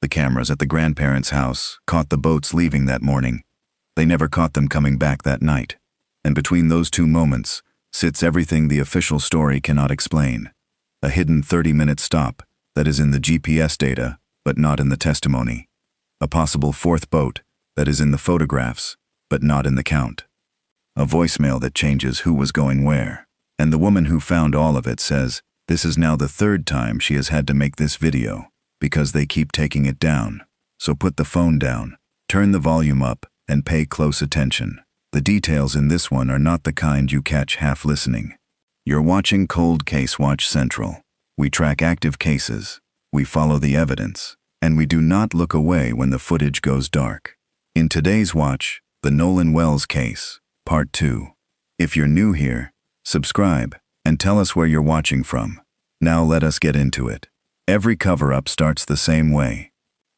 The cameras at the grandparents' house caught the boats leaving that morning. They never caught them coming back that night. And between those two moments sits everything the official story cannot explain. A hidden 30-minute stop that is in the GPS data, but not in the testimony. A possible fourth boat that is in the photographs, but not in the count. A voicemail that changes who was going where. And the woman who found all of it says this is now the third time she has had to make this video because they keep taking it down. So put the phone down, turn the volume up, and pay close attention. The details in this one are not the kind you catch half listening. You're watching ColdCase Watch Central. We track active cases, we follow the evidence, and we do not look away when the footage goes dark. In today's watch, the Nolan Wells case, Part 2. If you're new here, subscribe and tell us where you're watching from. Now let us get into it. Every cover-up starts the same way,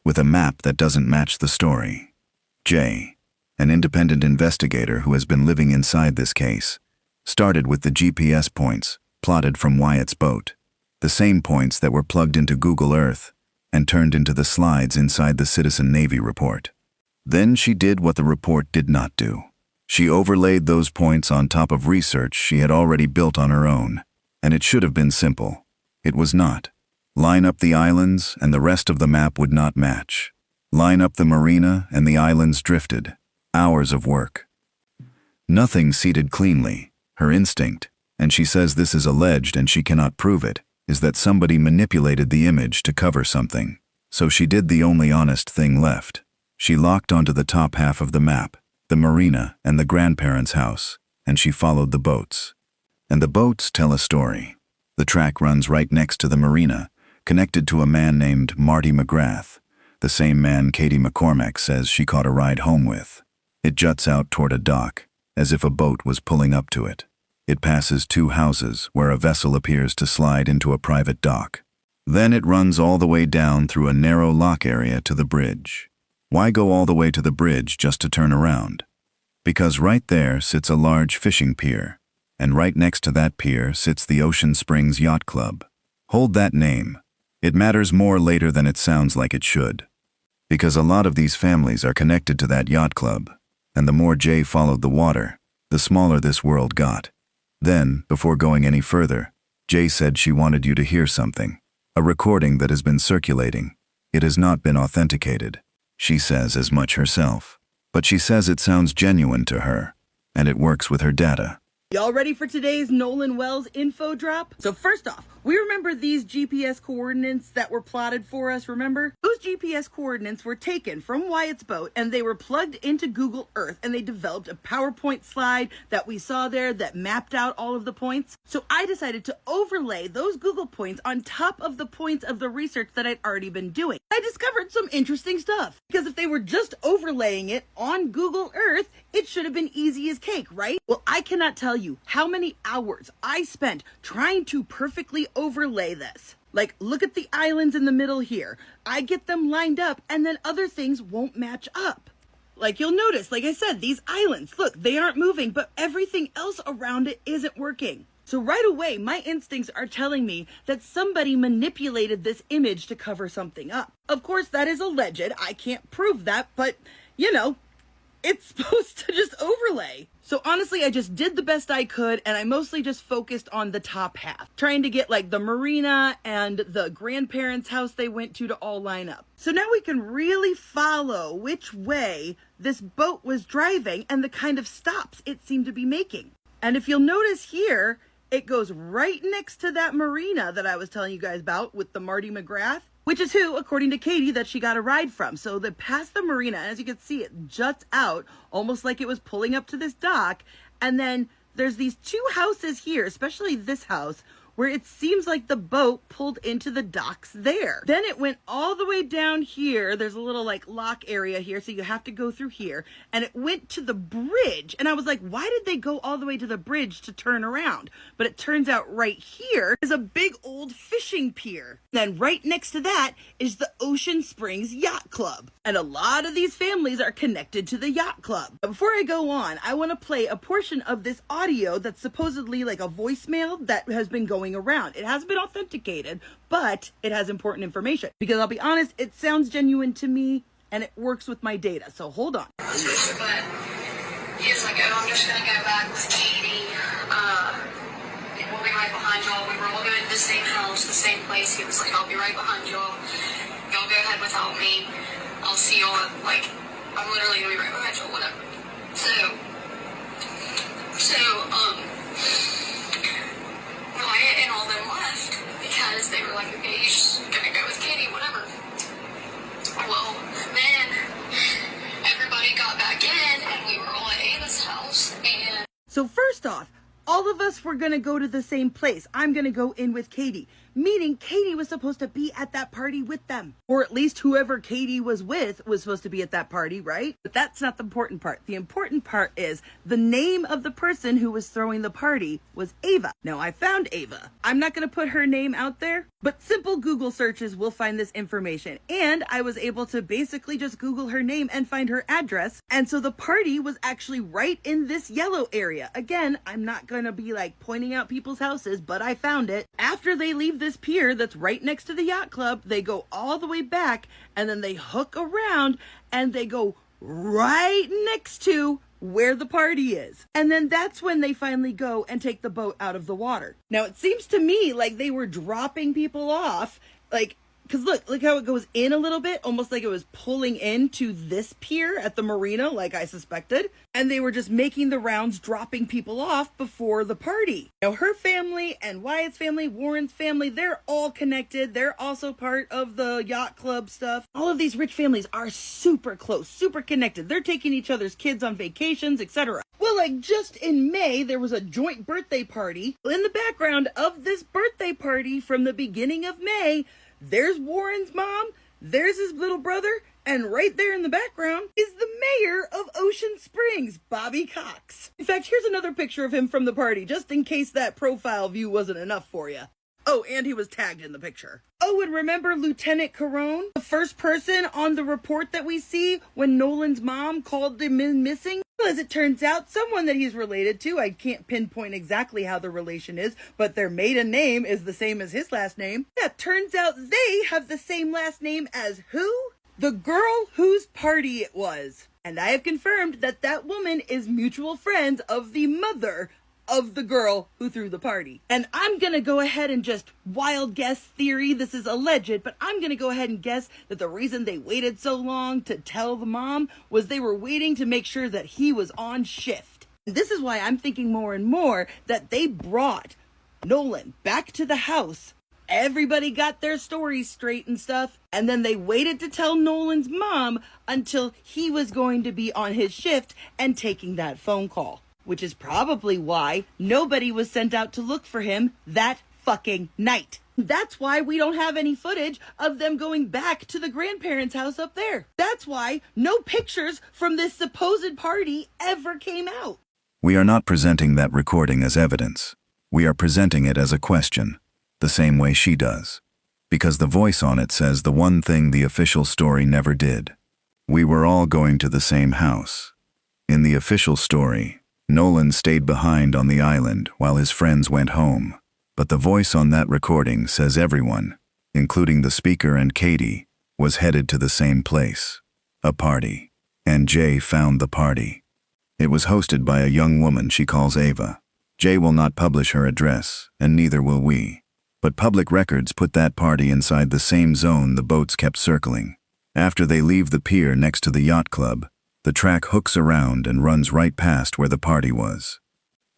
with a map that doesn't match the story. Jay, an independent investigator who has been living inside this case, started with the GPS points plotted from Wyatt's boat, the same points that were plugged into Google Earth and turned into the slides inside the Citizen Navy report. Then she did what the report did not do. She overlaid those points on top of research she had already built on her own, and it should have been simple. It was not. Line up the islands and the rest of the map would not match. Line up the marina and the islands drifted. Hours of work. Nothing seated cleanly. Her instinct, and she says this is alleged and she cannot prove it, is that somebody manipulated the image to cover something. So she did the only honest thing left. She locked onto the top half of the map, the marina and the grandparents' house, and she followed the boats. And the boats tell a story. The track runs right next to the marina, connected to a man named Marty McGrath, the same man Katie McCormack says she caught a ride home with. It juts out toward a dock, as if a boat was pulling up to it. It passes two houses where a vessel appears to slide into a private dock. Then it runs all the way down through a narrow lock area to the bridge. Why go all the way to the bridge just to turn around? Because right there sits a large fishing pier, and right next to that pier sits the Ocean Springs Yacht Club. Hold that name. It matters more later than it sounds like it should. Because a lot of these families are connected to that yacht club, and the more Jay followed the water, the smaller this world got. Then, before going any further, Jay said she wanted you to hear something. A recording that has been circulating. It has not been authenticated. She says as much herself. But she says it sounds genuine to her, and it works with her data. Y'all ready for today's Nolan Wells info drop? So first off, we remember these GPS coordinates that were plotted for us, remember? Those GPS coordinates were taken from Wyatt's boat and they were plugged into Google Earth and they developed a PowerPoint slide that we saw there that mapped out all of the points. So I decided to overlay those Google points on top of the points of the research that I'd already been doing. I discovered some interesting stuff because if they were just overlaying it on Google Earth, it should have been easy as cake, right? Well, I cannot tell you how many hours I spent trying to perfectly overlay this. Like, look at the islands in the middle here. I get them lined up and then other things won't match up. Like you'll notice, like I said, these islands, look, they aren't moving, but everything else around it isn't working. So right away, my instincts are telling me that somebody manipulated this image to cover something up. Of course, that is alleged. I can't prove that, but you know, it's supposed to just overlay. So honestly, I just did the best I could and I mostly just focused on the top half, trying to get like the marina and the grandparents' house they went to all line up. So now we can really follow which way this boat was driving and the kind of stops it seemed to be making. And if you'll notice here, it goes right next to that marina that I was telling you guys about with the Marty McGrath, which is who, according to Katie, that she got a ride from. So they passed the marina, and as you can see, it juts out almost like it was pulling up to this dock. And then there's these two houses here, especially this house, where it seems like the boat pulled into the docks there. Then it went all the way down here. There's a little like lock area here, so you have to go through here. And it went to the bridge. And I was like, why did they go all the way to the bridge to turn around? But it turns out right here is a big old fishing pier. Then right next to that is the Ocean Springs Yacht Club. And a lot of these families are connected to the yacht club. But before I go on, I want to play a portion of this audio that's supposedly like a voicemail that has been going going around. It hasn't been authenticated, but it has important information. Because I'll be honest, it sounds genuine to me, and it works with my data. So hold on. But he was like, oh, I'm just going to go back with Katie. And we'll be right behind y'all. We were all going to the same house, the same place. He was like, I'll be right behind y'all. Y'all go ahead without me. I'll see y'all. Like, I'm literally going to be right behind y'all, whatever. So, Wyatt and all them left because they were like, okay, you're just going to go with Katie, whatever. Well, then everybody got back in and we were all at Ava's house and... So first off, all of us were going to go to the same place. I'm going to go in with Katie, meaning Katie was supposed to be at that party with them. Or at least whoever Katie was with was supposed to be at that party, right? But that's not the important part. The important part is the name of the person who was throwing the party was Ava. Now, I found Ava. I'm not going to put her name out there, but simple Google searches will find this information. And I was able to basically just Google her name and find her address. And so the party was actually right in this yellow area. Again, I'm not going to be like pointing out people's houses, but I found it. After they leave this pier that's right next to the yacht club, they go all the way back and then they hook around and they go right next to where the party is. And then that's when they finally go and take the boat out of the water. Now, it seems to me like they were dropping people off, like, because look how it goes in a little bit, almost like it was pulling into this pier at the marina, like I suspected. And they were just making the rounds, dropping people off before the party. Now, her family and Wyatt's family, Warren's family, they're all connected. They're also part of the yacht club stuff. All of these rich families are super close, super connected. They're taking each other's kids on vacations, etc. Well, like just in May, there was a joint birthday party. In the background of this birthday party from the beginning of May, there's Warren's mom, there's his little brother, and right there in the background is the mayor of Ocean Springs, Bobby Cox. In fact, here's another picture of him from the party, just in case that profile view wasn't enough for you. Oh, and he was tagged in the picture. Oh, and remember Lieutenant Carone, the first person on the report that we see when Nolan's mom called him in missing? Well, as it turns out, someone that he's related to, I can't pinpoint exactly how the relation is, but their maiden name is the same as his last name. Yeah, turns out they have the same last name as who? The girl whose party it was. And I have confirmed that that woman is mutual friends of the mother of the girl who threw the party. And I'm gonna go ahead and just wild guess theory, this is alleged, but I'm gonna go ahead and guess that the reason they waited so long to tell the mom was they were waiting to make sure that he was on shift. And this is why I'm thinking more and more that they brought Nolan back to the house. Everybody got their stories straight and stuff, and then they waited to tell Nolan's mom until he was going to be on his shift and taking that phone call. Which is probably why nobody was sent out to look for him that fucking night. That's why we don't have any footage of them going back to the grandparents' house up there. That's why no pictures from this supposed party ever came out. We are not presenting that recording as evidence. We are presenting it as a question, the same way she does. Because the voice on it says the one thing the official story never did. We were all going to the same house. In the official story, Nolan stayed behind on the island while his friends went home, but the voice on that recording says everyone, including the speaker and Katie, was headed to the same place, a party, and Jay found the party. It was hosted by a young woman she calls Ava. Jay will not publish her address, and neither will we, but public records put that party inside the same zone the boats kept circling. After they leave the pier next to the yacht club, the track hooks around and runs right past where the party was.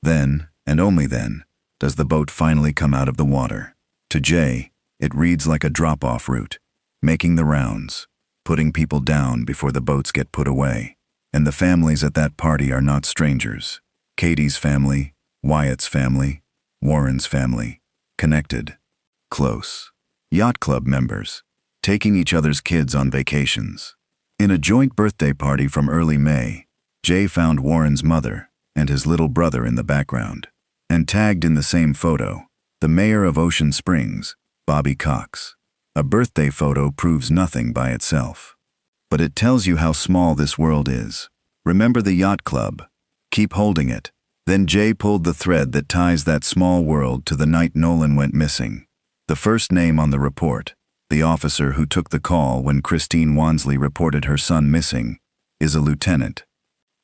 Then, and only then, does the boat finally come out of the water. To Jay, it reads like a drop-off route, making the rounds, putting people down before the boats get put away. And the families at that party are not strangers. Katie's family, Wyatt's family, Warren's family, connected, close. Yacht club members, taking each other's kids on vacations. In a joint birthday party from early May, Jay found Warren's mother and his little brother in the background, and tagged in the same photo, the mayor of Ocean Springs, Bobby Cox. A birthday photo proves nothing by itself. But it tells you how small this world is. Remember the yacht club. Keep holding it. Then Jay pulled the thread that ties that small world to the night Nolan went missing. The first name on the report, the officer who took the call when Christine Wansley reported her son missing, is a lieutenant.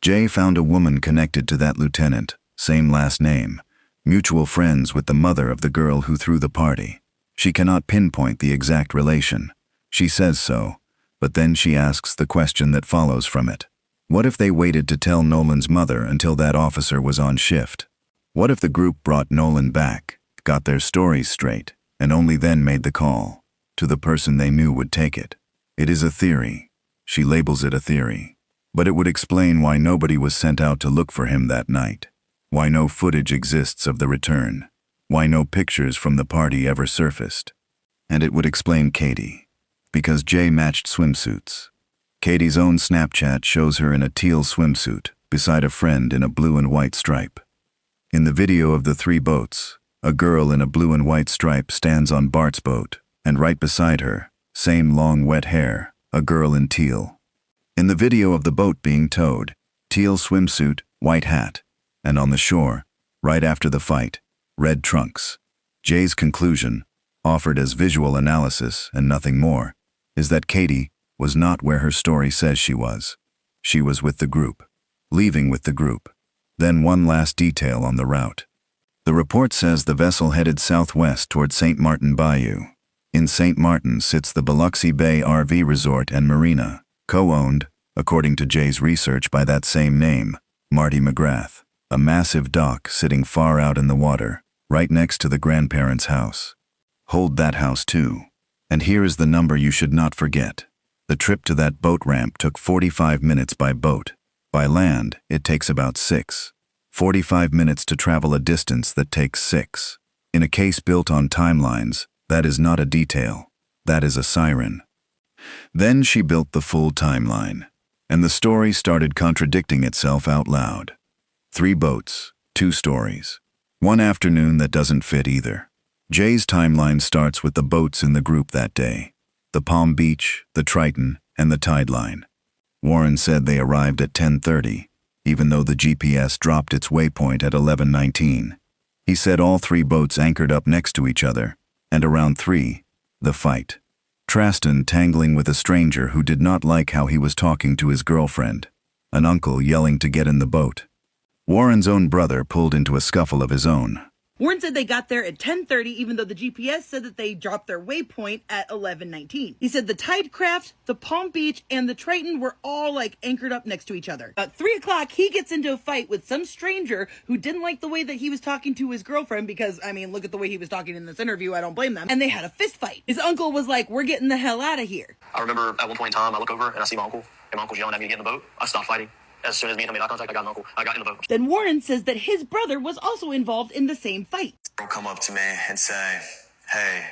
Jay found a woman connected to that lieutenant, same last name, mutual friends with the mother of the girl who threw the party. She cannot pinpoint the exact relation. She says so, but then she asks the question that follows from it. What if they waited to tell Nolan's mother until that officer was on shift? What if the group brought Nolan back, got their stories straight, and only then made the call to the person they knew would take it? It is a theory. She labels it a theory. But it would explain why nobody was sent out to look for him that night, why no footage exists of the return, why no pictures from the party ever surfaced. And it would explain Katie, because Jay matched swimsuits. Katie's own Snapchat shows her in a teal swimsuit, beside a friend in a blue and white stripe. In the video of the 3 boats, a girl in a blue and white stripe stands on Bart's boat, and right beside her, same long wet hair, a girl in teal. In the video of the boat being towed, teal swimsuit, white hat, and on the shore, right after the fight, red trunks. Jay's conclusion, offered as visual analysis and nothing more, is that Katie was not where her story says she was. She was with the group, leaving with the group. Then one last detail on the route. The report says the vessel headed southwest toward St. Martin Bayou. In St. Martin sits the Biloxi Bay RV Resort and Marina, co-owned, according to Jay's research by that same name, Marty McGrath, a massive dock sitting far out in the water, right next to the grandparents' house. Hold that house too. And here is the number you should not forget. The trip to that boat ramp took 45 minutes by boat. By land, it takes about 6. 45 minutes to travel a distance that takes 6. In a case built on timelines, that is not a detail. That is a siren. Then she built the full timeline, and the story started contradicting itself out loud. 3 boats, 2 stories. One afternoon that doesn't fit either. Jay's timeline starts with the boats in the group that day. The Palm Beach, the Triton, and the Tideline. Warren said they arrived at 10:30, even though the GPS dropped its waypoint at 11:19. He said all 3 boats anchored up next to each other, and around 3, the fight. Traston tangling with a stranger who did not like how he was talking to his girlfriend. An uncle yelling to get in the boat. Warren's own brother pulled into a scuffle of his own. Warren said they got there at 10:30, even though the GPS said that they dropped their waypoint at 11:19. He said the Tidecraft, the Palm Beach, and the Triton were all anchored up next to each other. About 3 o'clock, he gets into a fight with some stranger who didn't like the way that he was talking to his girlfriend because, look at the way he was talking in this interview, I don't blame them. And they had a fist fight. His uncle was like, "We're getting the hell out of here." I remember at one point in time, I look over and I see my uncle, and my uncle's yelling at me to get in the boat. I stopped fighting. As soon as me and him made eye contact, I got an uncle. I got in the boat. Then Warren says that his brother was also involved in the same fight. They'll come up to me and say, "Hey,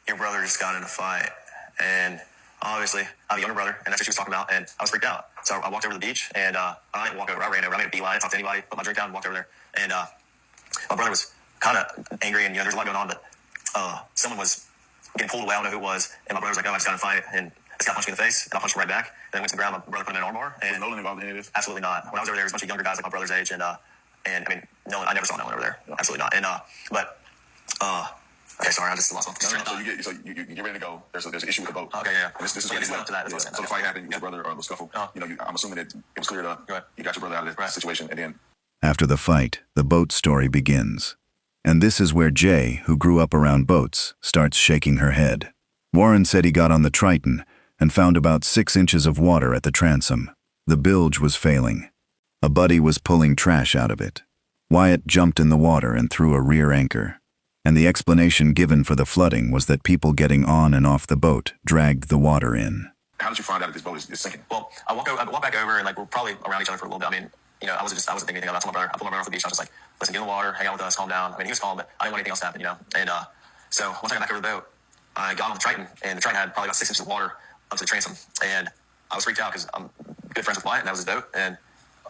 your brother just got in a fight." And obviously, I have a younger brother, and that's what she was talking about, and I was freaked out. So I walked over to the beach, and I didn't walk over. I ran over. I made a beeline. I didn't talk to anybody, put my drink down, and walked over there. And my brother was kind of angry, and there's a lot going on, but someone was getting pulled away. I don't know who it was, and my brother was like, "Oh, I just got in a fight," and this guy punched me in the face, and I punched him right back. And then went to the ground. My brother put him in an armbar. And was Nolan involved in any of this? Absolutely not. When I was over there, there was a bunch of younger guys like my brother's age, and Nolan. I never saw Nolan over there. No. Absolutely not. And okay, sorry, I just lost my. So you get ready to go. There's an issue with the boat. Okay, yeah. And this is up to that. So the fight happened. You got your brother, the scuffle. I'm assuming that it was cleared up. Right. You got your brother out of this situation, and then After the fight, the boat story begins. And this is where Jay, who grew up around boats, starts shaking her head. Warren said he got on the Triton and found about 6 inches of water at the transom. The bilge was failing. A buddy was pulling trash out of it. Wyatt jumped in the water and threw a rear anchor. And the explanation given for the flooding was that people getting on and off the boat dragged the water in. how did you find out that this boat is sinking? Well, I walked back over, and we're probably around each other for a little bit. I wasn't thinking anything about it. I told my brother off the beach. I was just like, listen, get in the water, hang out with us, calm down. He was calm, but I didn't want anything else to happen, And so once I got back over the boat, I got on the Triton, and the Triton had probably about 6 inches of water up to the transom. And I was freaked out because I'm good friends with Wyatt, and that was his boat. And,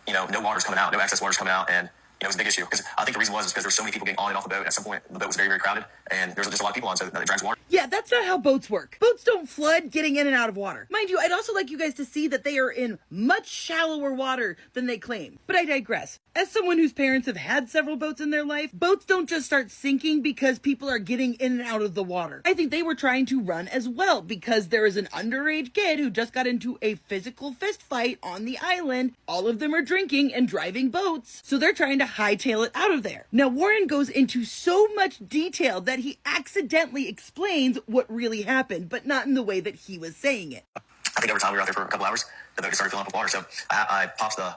no water's coming out, no excess water's coming out. And it was a big issue because I think the reason was because there were so many people getting on and off the boat. At some point, the boat was very, very crowded, and there was just a lot of people on, so it drags water. Yeah, that's not how boats work. Boats don't flood getting in and out of water. Mind you, I'd also like you guys to see that they are in much shallower water than they claim. But I digress. As someone whose parents have had several boats in their life, boats don't just start sinking because people are getting in and out of the water. I think they were trying to run as well because there is an underage kid who just got into a physical fist fight on the island. All of them are drinking and driving boats, so they're trying to hightail it out of there. Now, Warren goes into so much detail that he accidentally explains what really happened, but not in the way that he was saying it. I think over time we were out there for a couple hours. The boat just started filling up with water, so I popped the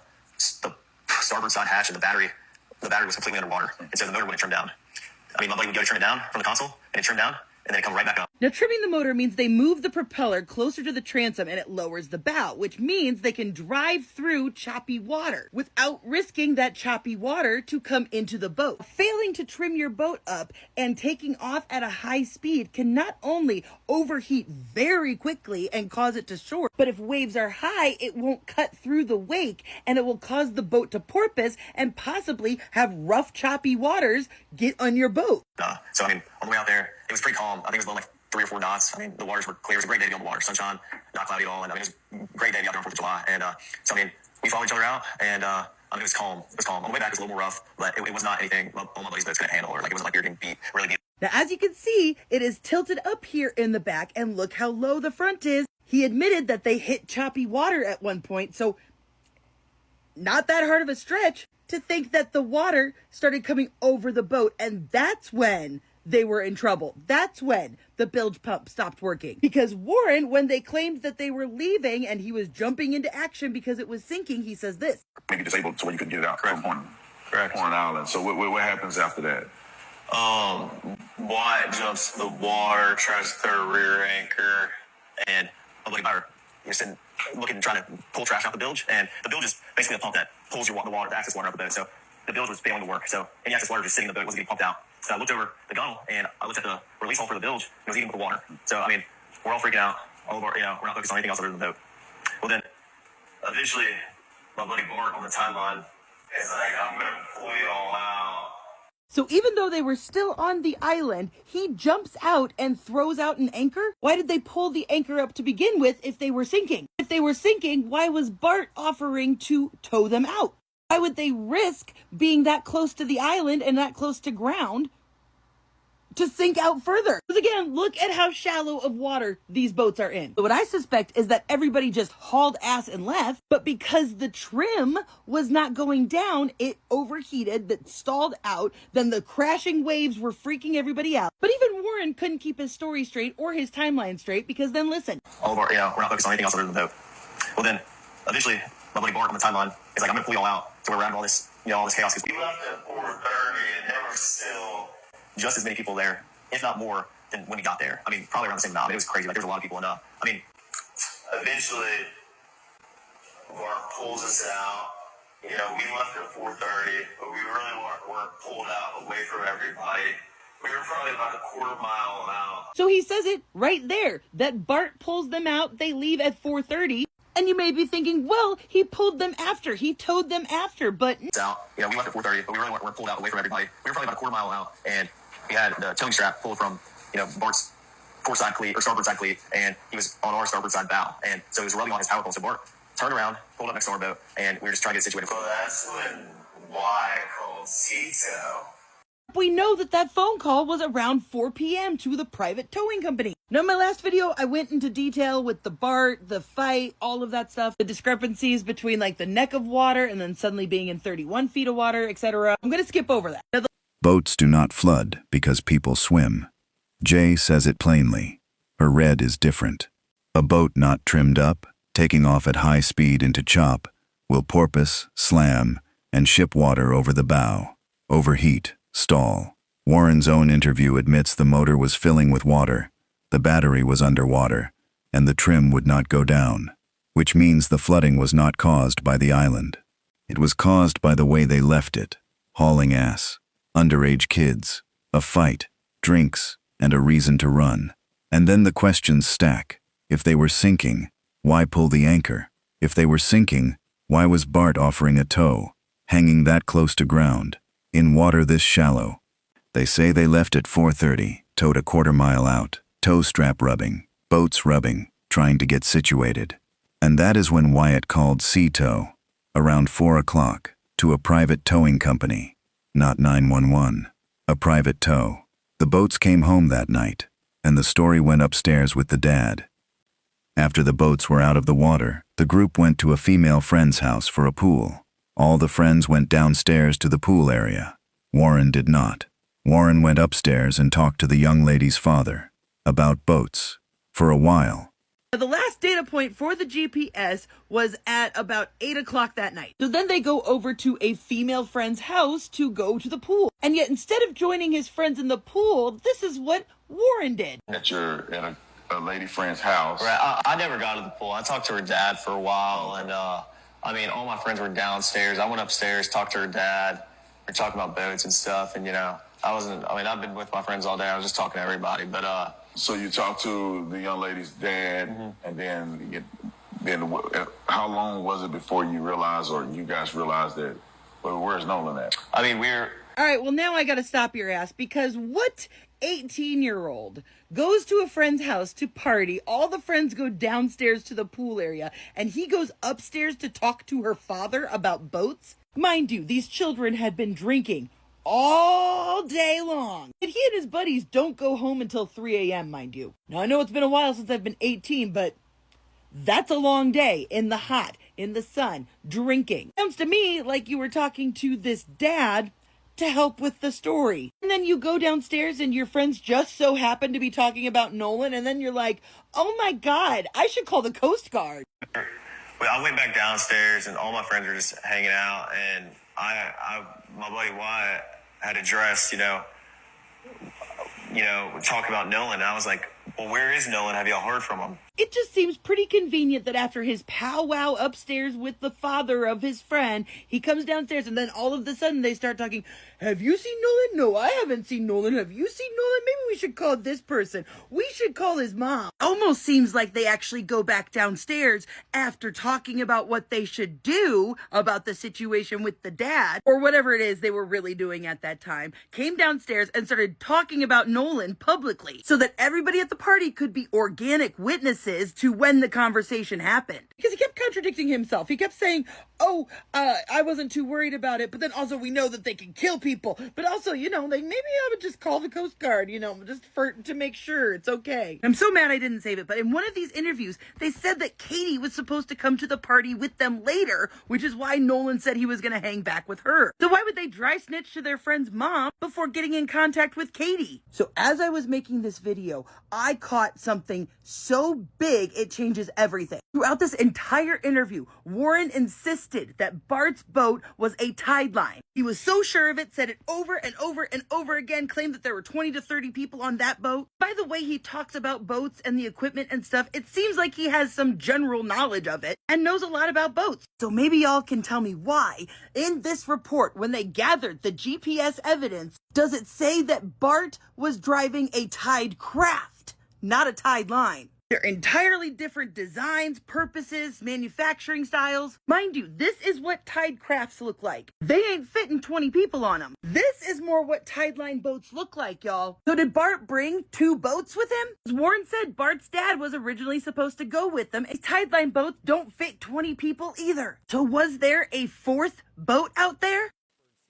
starboard side hatch, and the battery was completely underwater, and so the motor wouldn't trim down. I mean, my buddy would go to trim it down from the console, and it trimmed down, and then it come right back up. Now, trimming the motor means they move the propeller closer to the transom and it lowers the bow, which means they can drive through choppy water without risking that choppy water to come into the boat. Failing to trim your boat up and taking off at a high speed can not only overheat very quickly and cause it to shore, but if waves are high, it won't cut through the wake and it will cause the boat to porpoise and possibly have rough, choppy waters get on your boat. So, I mean, on the way out there, it was pretty calm. I think it was blowing like 3 or 4 knots. I mean, the waters were clear. It was a great day to be on the water. Sunshine, not cloudy at all. And I mean, it was a great day to be out there on 4th of July. And so, I mean, we followed each other out, and I mean, it was calm. It was calm. On the way back, it was a little more rough, but it was not anything all my buddy's boats couldn't handle, or like it wasn't like we were getting beat, really beat. Now, as you can see, it is tilted up here in the back, and look how low the front is. He admitted that they hit choppy water at one point, so not that hard of a stretch to think that the water started coming over the boat, and that's when they were in trouble. That's when the bilge pump stopped working. Because Warren, when they claimed that they were leaving and he was jumping into action because it was sinking, he says this. Maybe disabled so when you could get it out from Horn Correct. Island. So what happens after that? Wyatt jumps in the water, tries to throw a rear anchor, and my buddy Byron, he was sitting looking, trying to pull trash out the bilge, and the bilge is basically a pump that pulls the water, the access water out the boat. So the bilge was failing to work. So any access water just sitting in the boat wasn't getting pumped out. So I looked over the gunnel and I looked at the release hole for the bilge. It was eating with the water. So, I mean, we're all freaking out. All of our, we're not focused on anything else other than the boat. Well, then, eventually, my buddy Bart on the timeline is like, I'm going to pull you all out. So even though they were still on the island, he jumps out and throws out an anchor? Why did they pull the anchor up to begin with if they were sinking? If they were sinking, why was Bart offering to tow them out? Why would they risk being that close to the island and that close to ground to sink out further? Because again, look at how shallow of water these boats are in. So what I suspect is that everybody just hauled ass and left, but because the trim was not going down, it overheated, that stalled out, then the crashing waves were freaking everybody out. But even Warren couldn't keep his story straight or his timeline straight because then listen. All of our, we're not focused on anything else other than the boat. Well, then, eventually, my buddy Bart on the timeline is like, I'm going to pull you all out. So we're around all this, all this chaos. We left at 4:30 and there were still just as many people there, if not more, than when we got there. I mean, probably around the same amount. I mean, it was crazy. Like, there was a lot of people. And, I mean, eventually, Bart pulls us out. We left at 4:30, but we really weren't pulled out away from everybody. We were probably about a quarter mile out. So he says it right there, that Bart pulls them out. They leave at 4:30. And you may be thinking, well, he pulled them after. He towed them after, but... Out. We left at 4:30, but we really weren't pulled out away from everybody. We were probably about a quarter mile out, and we had the towing strap pulled from, Bart's port side cleat, or starboard side cleat, and he was on our starboard side bow. And so he was rubbing on his power pole. So Bart turned around, pulled up next to our boat, and we were just trying to get situated. So that's when Wyatt called Tito. We know that phone call was around 4 p.m. to the private towing company. Now, in my last video, I went into detail with the Bart, the fight, all of that stuff, the discrepancies between like the neck of water and then suddenly being in 31 feet of water, etc. I'm going to skip over that. Now, Boats do not flood because people swim. Jay says it plainly. Her red is different. A boat not trimmed up, taking off at high speed into chop, will porpoise, slam, and ship water over the bow. Overheat, stall. Warren's own interview admits the motor was filling with water, the battery was underwater, and the trim would not go down, which means the flooding was not caused by the island. It was caused by the way they left it, hauling ass, underage kids, a fight, drinks, and a reason to run. And then the questions stack. If they were sinking, why pull the anchor? If they were sinking, why was Bart offering a tow? hanging that close to ground, in water this shallow. They say they left at 4:30, towed a quarter-mile out, tow strap rubbing, boats rubbing, trying to get situated. And that is when Wyatt called Sea Tow, around 4 o'clock, to a private towing company, not 911, a private tow. The boats came home that night, and the story went upstairs with the dad. After the boats were out of the water, the group went to a female friend's house for a pool. All the friends went downstairs to the pool area. Warren did not. Warren went upstairs and talked to the young lady's father about boats for a while. The last data point for the GPS was at about 8 o'clock that night. So then they go over to a female friend's house to go to the pool. And yet instead of joining his friends in the pool, this is what Warren did. At a lady friend's house. Right. I never got to the pool. I talked to her dad for a while, and all my friends were downstairs. I went upstairs, talked to her dad. We were talking about boats and stuff, and I've been with my friends all day. I was just talking to everybody, but So you talked to the young lady's dad, and then how long was it before you realized, or you guys realized that, well, where's Nolan at? All right, well, now I got to stop your ass, because what 18-year-old goes to a friend's house to party, all the friends go downstairs to the pool area, and he goes upstairs to talk to her father about boats? Mind you, these children had been drinking all day long. And he and his buddies don't go home until 3 a.m., mind you. Now, I know it's been a while since I've been 18, but that's a long day in the hot, in the sun, drinking. Sounds to me like you were talking to this dad to help with the story. And then you go downstairs and your friends just so happen to be talking about Nolan, and then you're like, oh my God, I should call the Coast Guard. I went back downstairs, and all my friends were just hanging out, and my buddy Wyatt had addressed, talk about Nolan. And I was like, well, where is Nolan? Have y'all heard from him? It just seems pretty convenient that after his powwow upstairs with the father of his friend, he comes downstairs and then all of a sudden they start talking, have you seen Nolan? No, I haven't seen Nolan. Have you seen Nolan? Maybe we should call this person. We should call his mom. Almost seems like they actually go back downstairs after talking about what they should do about the situation with the dad, or whatever it is they were really doing at that time, came downstairs and started talking about Nolan publicly so that everybody at the party could be organic witnesses to when the conversation happened. Because he kept contradicting himself. He kept saying, I wasn't too worried about it, but then also we know that they can kill people. But also, maybe I would just call the Coast Guard, just to make sure it's okay. I'm so mad I didn't save it, but in one of these interviews, they said that Katie was supposed to come to the party with them later, which is why Nolan said he was going to hang back with her. So why would they dry snitch to their friend's mom before getting in contact with Katie? So as I was making this video, I caught something so big it changes everything. Throughout this entire interview, Warren insisted that Bart's boat was a tide line. He was so sure of it, said it over and over and over again, claimed that there were 20 to 30 people on that boat. By the way he talks about boats and the equipment and stuff, it seems like he has some general knowledge of it and knows a lot about boats. So maybe y'all can tell me why, in this report, when they gathered the GPS evidence, does it say that Bart was driving a tide craft, not a tide line? They're entirely different designs, purposes, manufacturing styles. Mind you, this is what tide crafts look like. They ain't fitting 20 people on them. This is more what tide line boats look like, y'all. So did Bart bring 2 boats with him? As Warren said, Bart's dad was originally supposed to go with them. Tide line boats don't fit 20 people either. So was there a 4th boat out there?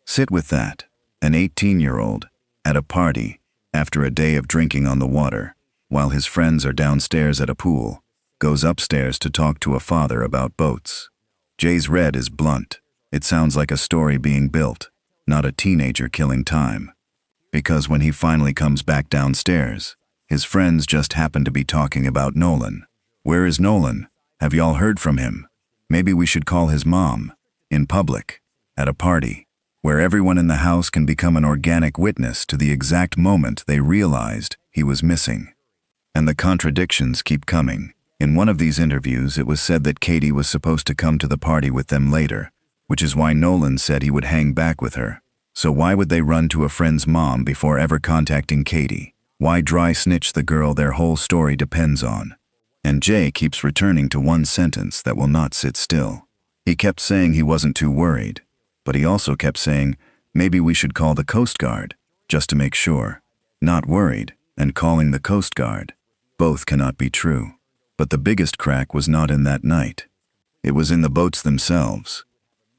Sit with that. An 18-year-old, at a party, after a day of drinking on the water, while his friends are downstairs at a pool, goes upstairs to talk to a father about boats. Jay's red is blunt. It sounds like a story being built, not a teenager killing time. Because when he finally comes back downstairs, his friends just happen to be talking about Nolan. Where is Nolan? Have y'all heard from him? Maybe we should call his mom. In public, at a party, where everyone in the house can become an organic witness to the exact moment they realized he was missing. And the contradictions keep coming. In one of these interviews, it was said that Katie was supposed to come to the party with them later, which is why Nolan said he would hang back with her. So why would they run to a friend's mom before ever contacting Katie? Why dry snitch the girl their whole story depends on? And Jay keeps returning to one sentence that will not sit still. He kept saying he wasn't too worried. But he also kept saying, maybe we should call the Coast Guard, just to make sure. Not worried, and calling the Coast Guard. Both cannot be true. But the biggest crack was not in that night. It was in the boats themselves.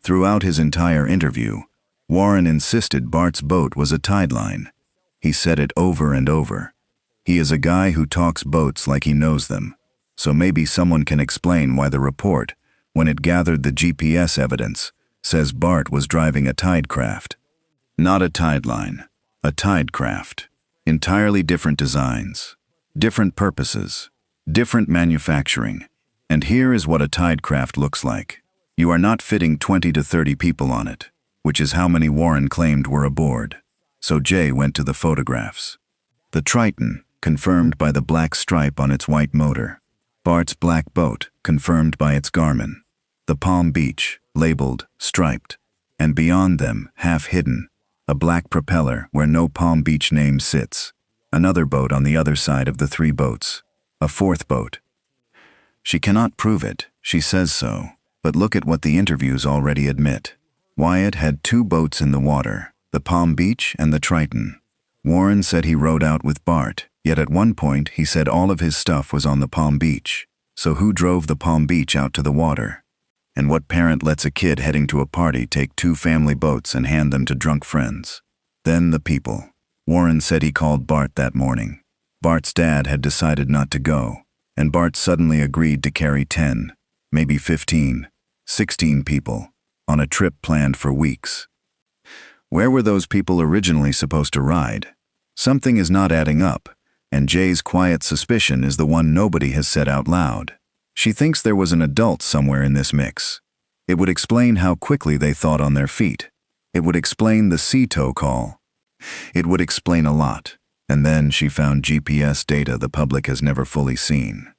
Throughout his entire interview, Warren insisted Bart's boat was a tide line. He said it over and over. He is a guy who talks boats like he knows them. So maybe someone can explain why the report, when it gathered the GPS evidence, says Bart was driving a tide craft. Not a tide line, a tide craft. Entirely different designs, different purposes, different manufacturing. And here is what a tide craft looks like. You are not fitting 20 to 30 people on it, which is how many Warren claimed were aboard. So Jay went to the photographs. The Triton, confirmed by the black stripe on its white motor. Bart's black boat, confirmed by its Garmin. The Palm Beach, labeled, striped. And beyond them, half hidden, a black propeller where no Palm Beach name sits. Another boat on the other side of the three boats. A fourth boat. She cannot prove it, she says so, but look at what the interviews already admit. Wyatt had two boats in the water, the Palm Beach and the Triton. Warren said he rode out with Bart, yet at one point he said all of his stuff was on the Palm Beach. So who drove the Palm Beach out to the water? And what parent lets a kid heading to a party take two family boats and hand them to drunk friends? Then the people. Warren said he called Bart that morning. Bart's dad had decided not to go, and Bart suddenly agreed to carry 10, maybe 15, 16 people, on a trip planned for weeks. Where were those people originally supposed to ride? Something is not adding up, and Jay's quiet suspicion is the one nobody has said out loud. She thinks there was an adult somewhere in this mix. It would explain how quickly they thought on their feet. It would explain the sea tow call. It would explain a lot. And then she found GPS data the public has never fully seen.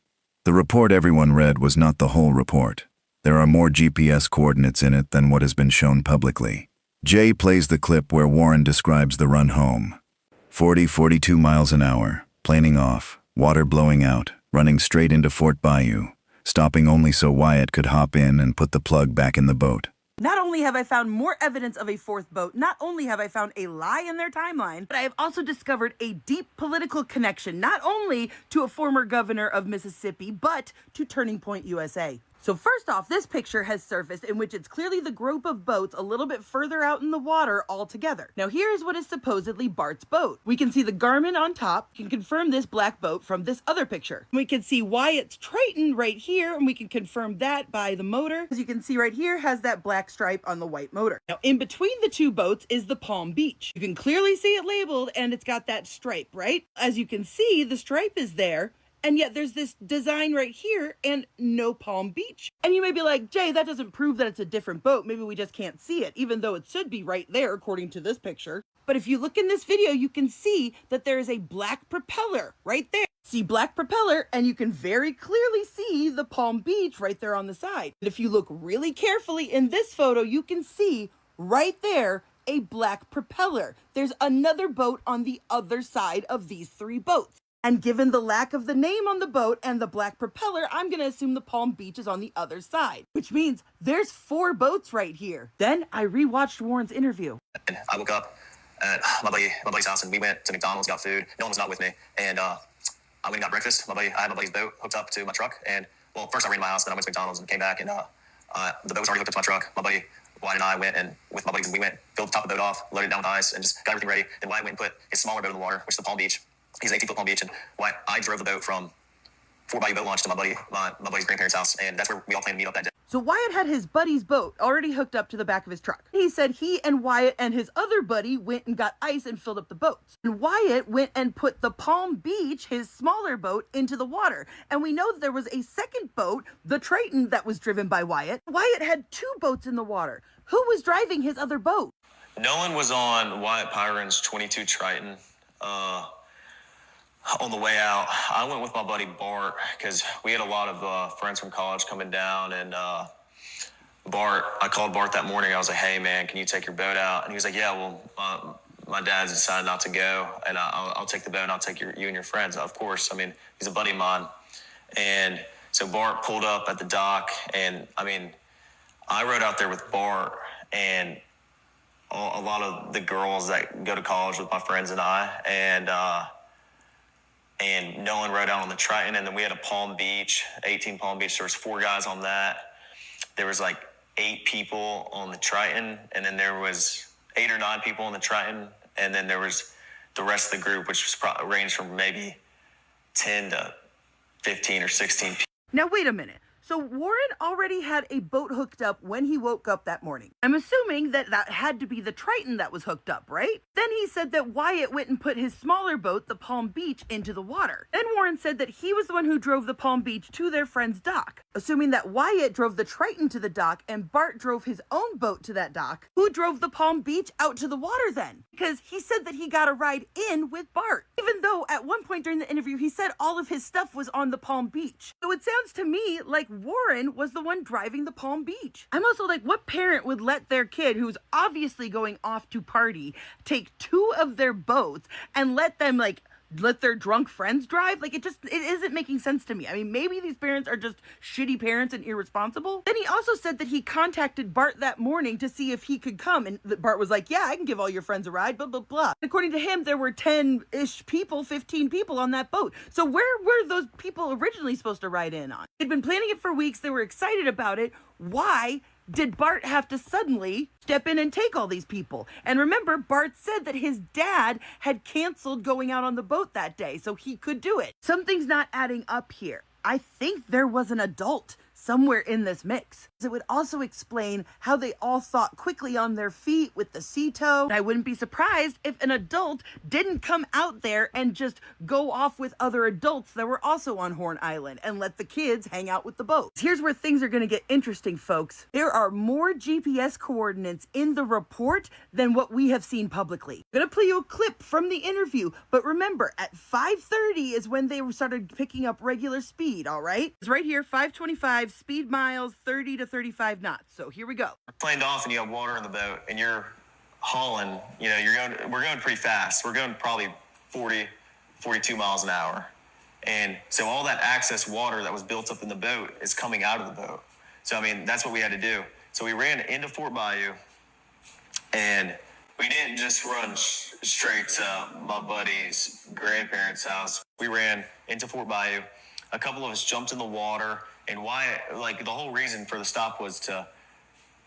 The report everyone read was not the whole report. There are more GPS coordinates in it than what has been shown publicly. Jay plays the clip where Warren describes the run home. 42 miles an hour, planing off, water blowing out, running straight into Fort Bayou, stopping only so Wyatt could hop in and put the plug back in the boat. Not only have I found more evidence of a fourth boat, not only have I found a lie in their timeline, but I have also discovered a deep political connection, not only to a former governor of Mississippi, but to Turning Point USA. So first off, this picture has surfaced in which it's clearly the group of boats a little bit further out in the water altogether. Now here is what is supposedly Bart's boat. We can see the Garmin on top. We can confirm this black boat from this other picture. We can see Wyatt's Triton right here, and we can confirm that by the motor. As you can see right here, has that black stripe on the white motor. Now in between the two boats is the Palm Beach. You can clearly see it labeled, and it's got that stripe, right? As you can see, the stripe is there. And yet there's this design right here and no Palm Beach. And you may be like, Jay, that doesn't prove that it's a different boat. Maybe we just can't see it, even though it should be right there according to this picture. But if you look in this video, you can see that there is a black propeller right there. See black propeller, and you can very clearly see the Palm Beach right there on the side. And if you look really carefully in this photo, you can see right there a black propeller. There's another boat on the other side of these three boats. And given the lack of the name on the boat and the black propeller, I'm going to assume the Palm Beach is on the other side, which means there's 4 boats right here. Then I rewatched Warren's interview. And I woke up at my buddy's house, and we went to McDonald's, got food. No one was not with me. And I went and got breakfast. I had my buddy's boat hooked up to my truck. And, well, first I ran to my house, then I went to McDonald's and came back. And the boat was already hooked up to my truck. My buddy, Wyatt, and I went, and with my buddies, we went, filled the top of the boat off, loaded it down with ice, and just got everything ready. Then Wyatt went and put his smaller boat in the water, which is the Palm Beach. He's an 18-foot Palm Beach, and I drove the boat from Fort Bayou Boat Launch to my buddy's grandparents' house, and that's where we all planned to meet up that day. So Wyatt had his buddy's boat already hooked up to the back of his truck. He said he and Wyatt and his other buddy went and got ice and filled up the boats. And Wyatt went and put the Palm Beach, his smaller boat, into the water. And we know that there was a second boat, the Triton, that was driven by Wyatt. Wyatt had 2 boats in the water. Who was driving his other boat? Nolan was on Wyatt Pyron's 22 Triton. On the way out, I went with my buddy Bart because we had a lot of friends from college coming down, and I called Bart that morning. I was like, hey, man, can you take your boat out? And he was like, yeah, well, my dad's decided not to go, and I'll take the boat, and I'll take you and your friends. Of course, I mean, he's a buddy of mine. And so Bart pulled up at the dock, and, I mean, I rode out there with Bart, and a lot of the girls that go to college with my friends and I, and Nolan rode out on the Triton, and then we had a Palm Beach, 18 Palm Beach. There was 4 guys on that. There was like 8 people on the Triton, and then there was 8 or 9 people on the Triton, and then there was the rest of the group, which was probably ranged from maybe 10 to 15 or 16 people. Now, wait a minute. So Warren already had a boat hooked up when he woke up that morning. I'm assuming that that had to be the Triton that was hooked up, right? Then he said that Wyatt went and put his smaller boat, the Palm Beach, into the water. Then Warren said that he was the one who drove the Palm Beach to their friend's dock. Assuming that Wyatt drove the Triton to the dock and Bart drove his own boat to that dock, who drove the Palm Beach out to the water then? Because he said that he got a ride in with Bart, even though at one point during the interview he said all of his stuff was on the Palm Beach. So it sounds to me like Warren was the one driving the Palm Beach. I'm also like, what parent would let their kid, who's obviously going off to party, take 2 of their boats and let their drunk friends drive? Like, it isn't making sense to me. I mean, maybe these parents are just shitty parents and irresponsible. Then he also said that he contacted Bart that morning to see if he could come, and Bart was like, yeah, I can give all your friends a ride, blah, blah, blah. According to him, there were 10-ish people, 15 people on that boat. So where were those people originally supposed to ride in on? They'd been planning it for weeks. They were excited about it. Why did Bart have to suddenly step in and take all these people? And remember, Bart said that his dad had canceled going out on the boat that day, so he could do it. Something's not adding up here. I think there was an adult somewhere in this mix. It would also explain how they all thought quickly on their feet with the sea tow. I wouldn't be surprised if an adult didn't come out there and just go off with other adults that were also on Horn Island and let the kids hang out with the boat. Here's where things are going to get interesting, folks. There are more GPS coordinates in the report than what we have seen publicly. I'm going to play you a clip from the interview, but remember, at 5:30 is when they started picking up regular speed, all right? It's right here, 525, speed miles, 30 to 35 knots. So here we go. Planed off and you have water in the boat and you're hauling, we're going pretty fast. We're going probably 40, 42 miles an hour. And so all that excess water that was built up in the boat is coming out of the boat. So, I mean, that's what we had to do. So we ran into Fort Bayou, and we didn't just run straight to my buddy's grandparents' house. We ran into Fort Bayou. A couple of us jumped in the water, and Wyatt, the whole reason for the stop was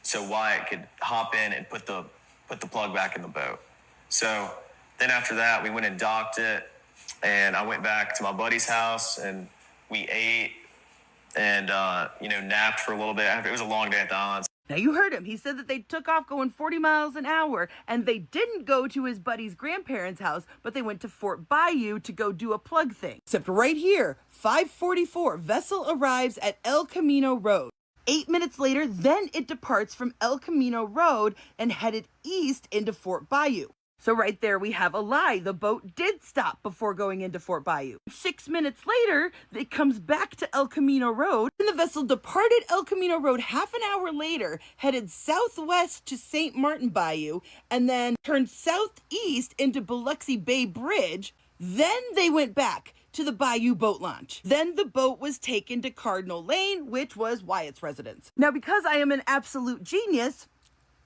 so Wyatt could hop in and put the plug back in the boat. So then after that, we went and docked it, and I went back to my buddy's house, and we ate and napped for a little bit. It was a long day at the islands. Now you heard him. He said that they took off going 40 miles an hour, and they didn't go to his buddy's grandparents' house, but they went to Fort Bayou to go do a plug thing. Except right here, 5:44, vessel arrives at El Camino Road. 8 minutes later, then it departs from El Camino Road and headed east into Fort Bayou. So right there we have a lie. The boat did stop before going into Fort Bayou. 6 minutes later, it comes back to El Camino Road, and the vessel departed El Camino Road half an hour later, headed southwest to St. Martin Bayou, and then turned southeast into Biloxi Bay Bridge. Then they went back to the Bayou boat launch. Then the boat was taken to Cardinal Lane, which was Wyatt's residence. Now, because I am an absolute genius,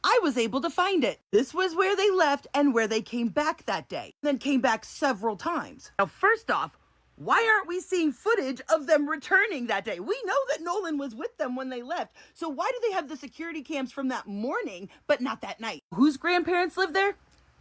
I was able to find it. This was where they left and where they came back that day, then came back several times. Now, first off, why aren't we seeing footage of them returning that day? We know that Nolan was with them when they left, so why do they have the security cams from that morning, but not that night? Whose grandparents live there?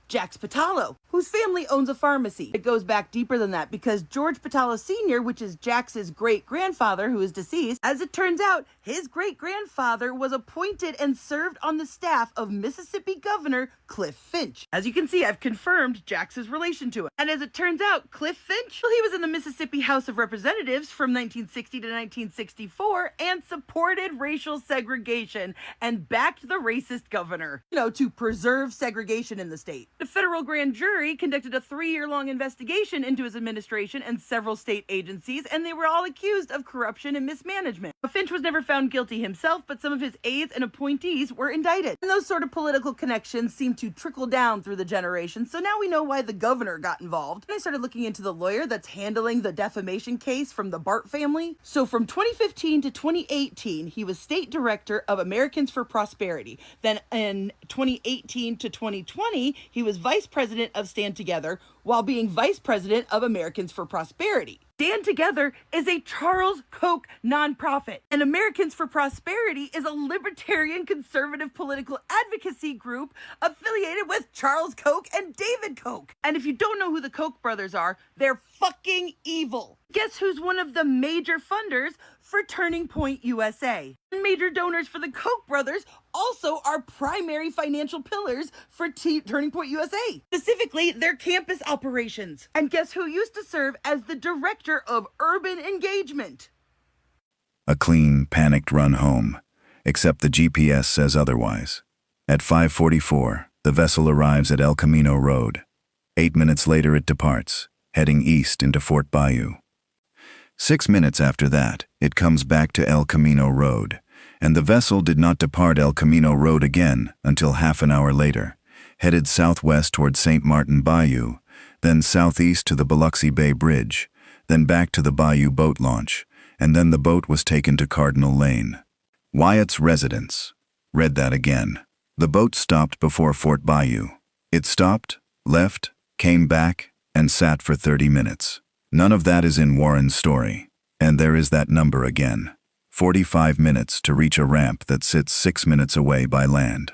Jax Patalo, whose family owns a pharmacy. It goes back deeper than that because George Patalo Sr., which is Jax's great-grandfather who is deceased, as it turns out, his great-grandfather was appointed and served on the staff of Mississippi Governor Cliff Finch. As you can see, I've confirmed Jax's relation to him. And as it turns out, Cliff Finch, well, he was in the Mississippi House of Representatives from 1960 to 1964 and supported racial segregation and backed the racist governor, to preserve segregation in the state. The federal grand jury conducted a 3-year-long investigation into his administration and several state agencies, and they were all accused of corruption and mismanagement. Finch was never found guilty himself, but some of his aides and appointees were indicted. And those sort of political connections seem to trickle down through the generations, so now we know why the governor got involved. And I started looking into the lawyer that's handling the defamation case from the Bart family. So from 2015 to 2018, he was state director of Americans for Prosperity. Then in 2018 to 2020, he was vice president of Stand Together while being vice president of Americans for Prosperity. Stand Together is a Charles Koch nonprofit, and Americans for Prosperity is a libertarian conservative political advocacy group affiliated with Charles Koch and David Koch. And if you don't know who the Koch brothers are, they're fucking evil. Guess who's one of the major funders for Turning Point USA? Major donors for the Koch brothers also are primary financial pillars for Turning Point USA, specifically their campus operations. And guess who used to serve as the director of urban engagement? A clean, panicked run home, except the GPS says otherwise. At 5:44, the vessel arrives at El Camino Road. 8 minutes later it departs, heading east into Fort Bayou. 6 minutes after that, it comes back to El Camino Road, and the vessel did not depart El Camino Road again until half an hour later, headed southwest toward St. Martin Bayou, then southeast to the Biloxi Bay Bridge, then back to the Bayou boat launch, and then the boat was taken to Cardinal Lane. Wyatt's residence. Read that again. The boat stopped before Fort Bayou. It stopped, left, came back, and sat for 30 minutes. None of that is in Warren's story. And there is that number again. 45 minutes to reach a ramp that sits 6 minutes away by land.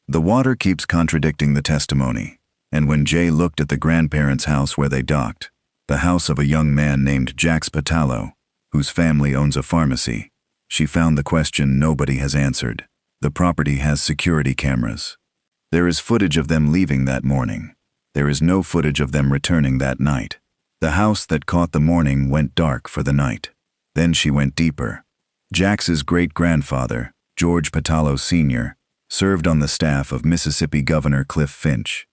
The water keeps contradicting the testimony, and when Jay looked at the grandparents' house where they docked, the house of a young man named Jax Patalo, whose family owns a pharmacy, she found the question nobody has answered. The property has security cameras. There is footage of them leaving that morning. There is no footage of them returning that night. The house that caught the morning went dark for the night. Then she went deeper. Jax's great-grandfather, George Patalo Sr., served on the staff of Mississippi Governor Cliff Finch.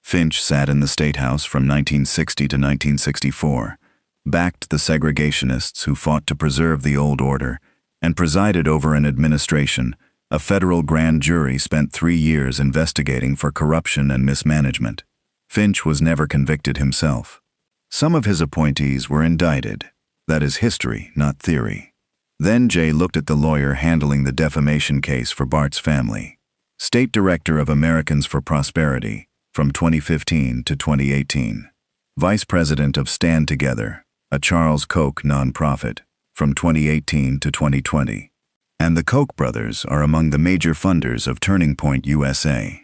Finch sat in the State House from 1960 to 1964, backed the segregationists who fought to preserve the old order, and presided over an administration. A federal grand jury spent 3 years investigating for corruption and mismanagement. Finch was never convicted himself. Some of his appointees were indicted. That is history, not theory. Then Jay looked at the lawyer handling the defamation case for Bart's family. State Director of Americans for Prosperity, from 2015 to 2018. Vice President of Stand Together, a Charles Koch nonprofit, from 2018 to 2020. And the Koch brothers are among the major funders of Turning Point USA.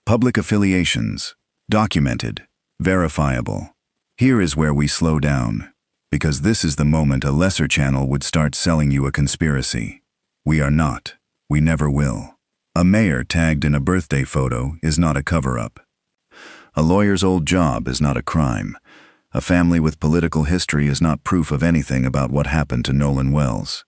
Public affiliations, documented, verifiable. Here is where we slow down, because this is the moment a lesser channel would start selling you a conspiracy. We are not. We never will. A mayor tagged in a birthday photo is not a cover-up. A lawyer's old job is not a crime. A family with political history is not proof of anything about what happened to Nolan Wells.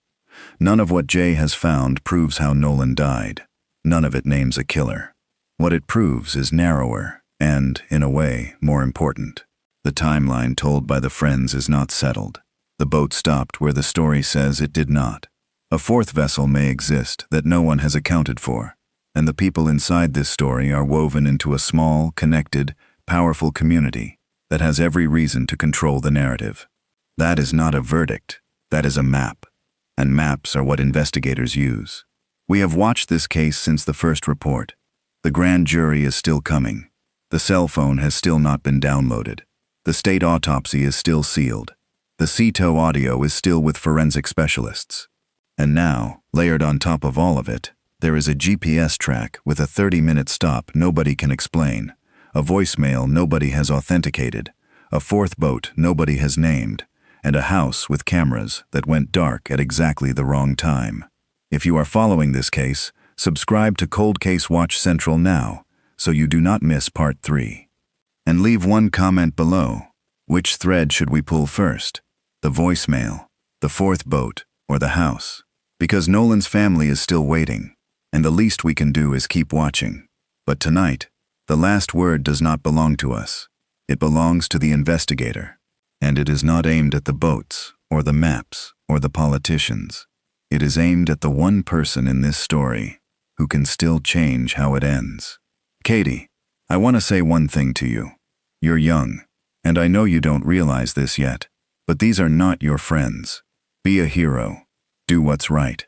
None of what Jay has found proves how Nolan died. None of it names a killer. What it proves is narrower and, in a way, more important. The timeline told by the friends is not settled. The boat stopped where the story says it did not. A fourth vessel may exist that no one has accounted for, and the people inside this story are woven into a small, connected, powerful community that has every reason to control the narrative. That is not a verdict. That is a map. And maps are what investigators use. We have watched this case since the first report. The grand jury is still coming. The cell phone has still not been downloaded. The state autopsy is still sealed. The CTO audio is still with forensic specialists. And now, layered on top of all of it, there is a GPS track with a 30-minute stop nobody can explain, a voicemail nobody has authenticated, a fourth boat nobody has named, and a house with cameras that went dark at exactly the wrong time. If you are following this case, subscribe to ColdCase Watch Central now, so you do not miss Part 3. And leave one comment below. Which thread should we pull first? The voicemail, the fourth boat, or the house? Because Nolan's family is still waiting, and the least we can do is keep watching. But tonight, The last word does not belong to us. It belongs to the investigator. And it is not aimed at the boats, or the maps, or the politicians. It is aimed at the one person in this story who can still change how it ends. Katie, I want to say one thing to you. You're young, and I know you don't realize this yet, but these are not your friends. Be a hero. Do what's right.